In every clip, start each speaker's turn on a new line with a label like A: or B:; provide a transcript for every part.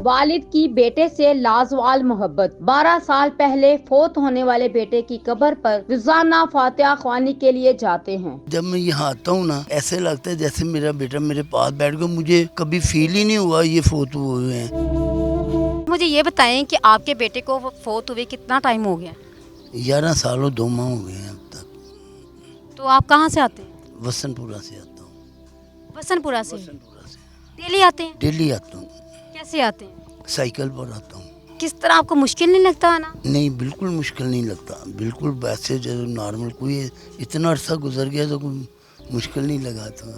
A: والد کی بیٹے سے لازوال محبت 12 سال پہلے فوت ہونے والے بیٹے کی قبر پر روزانہ فاتحہ خوانی کے لیے جاتے ہیں۔
B: جب میں یہاں آتا ہوں نا ایسے لگتا ہے جیسے میرا بیٹا میرے پاس بیٹھ گیا، مجھے کبھی فیل ہی نہیں ہوا یہ فوت ہوئے ہیں۔
C: مجھے یہ بتائیں کہ آپ کے بیٹے کو فوت ہوئے کتنا ٹائم ہو گیا؟
B: 11 سال اور 2 ماہ ہو گئے ہیں اب تک۔
C: تو آپ کہاں سے آتے ہیں؟
B: وسن پورہ سے آتا ہوں۔
C: وسن پورہ سے
B: وسن پورہ سے
C: ڈیلی آتے ہیں؟
B: ڈیلی آتا ہوں،
C: کیسے آتے ہیں؟
B: سائیکل پر آتا ہوں۔
C: کس طرح آپ کو مشکل نہیں لگتا آنا؟
B: نہیں بالکل مشکل نہیں لگتا، بالکل ویسے جو نارمل، کوئی اتنا عرصہ گزر گیا تو کوئی مشکل نہیں لگا تھا،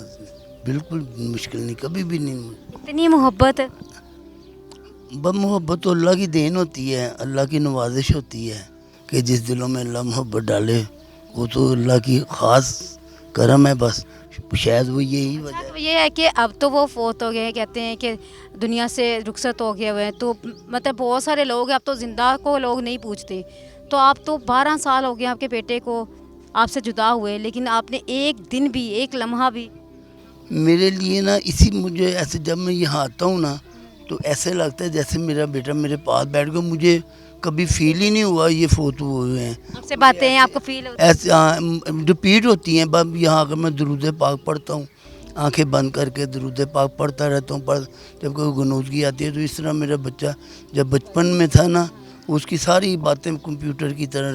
B: بالکل مشکل نہیں، کبھی بھی نہیں۔
C: اتنی محبت،
B: بس محبت تو اللہ کی دین ہوتی ہے، اللہ کی نوازش ہوتی ہے کہ جس دلوں میں اللہ محبت ڈالے وہ تو اللہ کی خاص کرم ہے، بس شاید وہ یہی وجہ ہے۔
C: تو یہ ہے کہ اب تو وہ فوت ہو گئے ہیں، کہتے ہیں کہ دنیا سے رخصت ہو گئے ہوئے ہیں، تو مطلب بہت سارے لوگ ہیں، اب تو زندہ کو لوگ نہیں پوچھتے، تو آپ تو 12 سال ہو گئے آپ کے بیٹے کو آپ سے جدا ہوئے، لیکن آپ نے ایک دن بھی، ایک لمحہ بھی؟
B: میرے لیے نا اسی مجھے ایسے جب میں یہاں آتا ہوں نا تو ایسے لگتا ہے جیسے میرا بیٹا میرے پاس بیٹھ گیا، مجھے کبھی فیل ہی نہیں ہوا یہ فوت ہوئے ہیں۔
C: آپ سے باتیں ہیں، آپ کو فیل ہوتا ہے؟
B: ایسے رپیٹ ہوتی ہیں، بس یہاں آ کر میں درود پاک پڑھتا ہوں، آنکھیں بند کر کے درود پاک پڑھتا رہتا ہوں، جب کوئی غنودگی آتی ہے تو اس طرح میرا بچہ جب بچپن میں تھا نا اس کی ساری باتیں کمپیوٹر کی طرح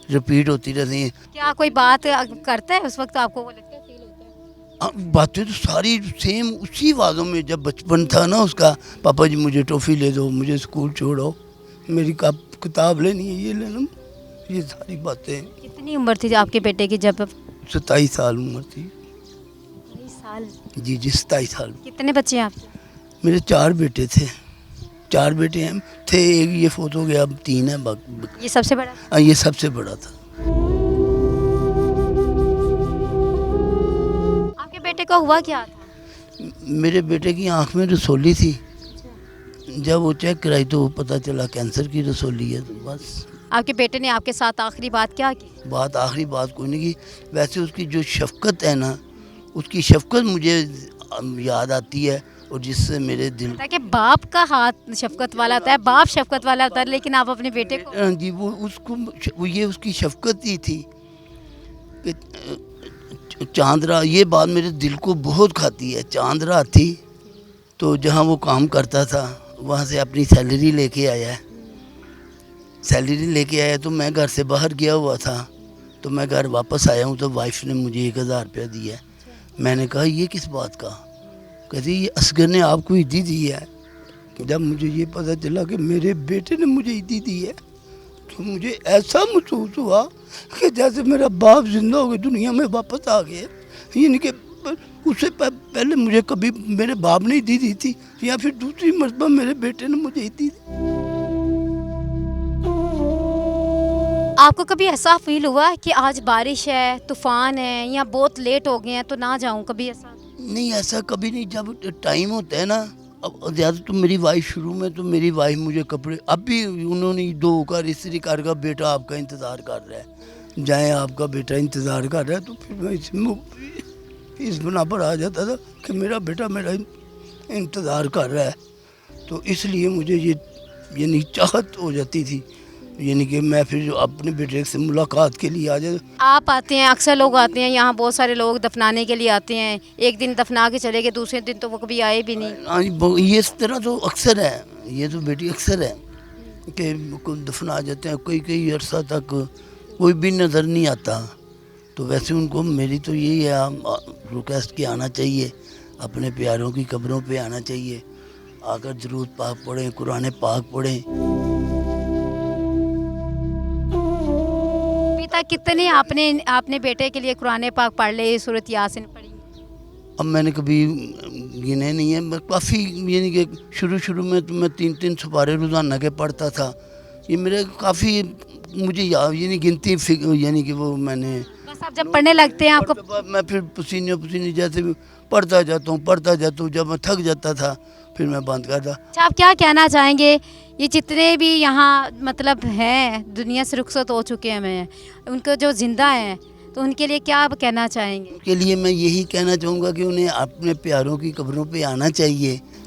B: رپیٹ ہوتی رہتی ہیں۔
C: کیا کوئی بات کرتا ہے اس وقت آپ کو وہ لگتا ہے، فیل ہوتا ہے؟
B: باتیں تو ساری سیم اسی آوازوں میں، جب بچپن تھا نا اس کا، پاپا جی مجھے ٹافی لے دو، مجھے اسکول چھوڑو، میری کتاب لینی ہے، یہ لینا، یہ ساری باتیں۔
C: کتنی عمر تھی آپ کے بیٹے کی جب؟
B: 27 سال عمر تھی۔
C: 22 سال؟
B: جی 27 سال۔
C: کتنے بچے ہیں آپ کے؟
B: میرے 4 بیٹے تھے، 4 بیٹے ہیں تھے، ایک یہ فوت ہو گیا، اب 3 ہیں باقی۔
C: یہ سب سے بڑا؟
B: یہ سب سے بڑا تھا۔
C: آپ کے بیٹے کو ہوا کیا تھا؟
B: میرے بیٹے کی آنکھ میں رسولی تھی، جب وہ چیک کرائی تو پتہ چلا کینسر کی رسولی ہے، تو بس۔
C: آپ کے بیٹے نے آپ کے ساتھ آخری بات کیا کی؟
B: آخری بات کوئی نہیں کی، ویسے اس کی جو شفقت ہے نا، اس کی شفقت مجھے یاد آتی ہے، اور جس سے میرے دل
C: کہ باپ کا ہاتھ شفقت والا ہوتا ہے، باپ شفقت والا ہوتا ہے، لیکن آپ اپنے بیٹے کو؟
B: جی یہ اس کی شفقت ہی تھی کہ چاندرا، یہ بات میرے دل کو بہت کھاتی ہے۔ چاندرا تھی تو جہاں وہ کام کرتا تھا وہاں سے اپنی سیلری لے کے آیا تو میں گھر سے باہر گیا ہوا تھا، تو میں گھر واپس آیا ہوں تو وائف نے مجھے 1000 روپیہ دیا ہے۔ میں نے کہا یہ کس بات کا؟ کہتی یہ اصغر نے آپ کو عیدی دی ہے۔ جب مجھے یہ پتہ چلا کہ میرے بیٹے نے مجھے عیدی دی ہے تو مجھے ایسا محسوس ہوا کہ جیسے میرا باپ زندہ ہو کے دنیا میں واپس آ گیا، یعنی کہ اس سے پہلے مجھے کبھی میرے باپ نے عیدی دی تھی، یا پھر دوسری مرتبہ میرے بیٹے نے مجھے عیدی دی۔
C: آپ کو کبھی ایسا فیل ہوا کہ آج بارش ہے، طوفان ہے، یا بہت لیٹ ہو گئے ہیں تو نہ جاؤں؟ کبھی ایسا؟
B: نہیں ایسا کبھی نہیں، جب ٹائم ہوتا ہے نا، اب زیادہ تو میری وائف شروع میں تو میری وائف مجھے کپڑے، اب بھی انہوں نے 2 کا استری کر کا بیٹا آپ کا انتظار کر رہا ہے، جائیں آپ کا بیٹا انتظار کر رہا ہے، تو پھر میں اس بنا پر آ جاتا تھا کہ میرا بیٹا میرا انتظار کر رہا ہے، تو اس لیے مجھے یہ یعنی چاہت ہو جاتی تھی، یعنی کہ میں پھر جو اپنے بیٹے سے ملاقات کے لیے آ جاتا۔
C: آپ آتے ہیں، اکثر لوگ آتے ہیں یہاں، بہت سارے لوگ دفنانے کے لیے آتے ہیں، ایک دن دفنا کے چلے گئے، دوسرے دن تو وہ کبھی آئے بھی نہیں۔
B: یہ اس طرح تو اکثر ہے، یہ تو بیٹی اکثر ہے کہ دفنا جاتے ہیں، کئی عرصہ تک کوئی بھی نظر نہیں آتا، تو ویسے ان کو میری تو یہی ہے ریکویسٹ کہ آنا چاہیے، اپنے پیاروں کی قبروں پہ آنا چاہیے، آ کر درود پاک پڑھیں، قرآن پاک پڑھیں۔
C: کتنے آپ نے بیٹے کے لیے قرآن پاک پڑھ لے، سورۃ یاسین پڑھی؟
B: اب میں نے کبھی گنے نہیں ہے، کافی، یعنی کہ شروع میں تو میں 3 سپارے روزانہ کے پڑھتا تھا، یہ میرے کافی مجھے یعنی گنتی، یعنی کہ وہ میں نے
C: بس آپ جب پڑھنے لگتے ہیں آپ کو
B: میں پھر پسینے جیسے پڑھتا جاتا ہوں، جب میں تھک جاتا تھا پھر میں بند کرتا۔
C: اچھا، آپ کیا کہنا چاہیں گے یہ جتنے بھی یہاں مطلب ہیں دنیا سے رخصت ہو چکے ہیں، ان کو جو زندہ ہیں تو ان کے لیے کیا آپ کہنا چاہیں گے؟
B: ان کے لیے میں یہی کہنا چاہوں گا کہ انہیں اپنے پیاروں کی قبروں پہ آنا چاہیے،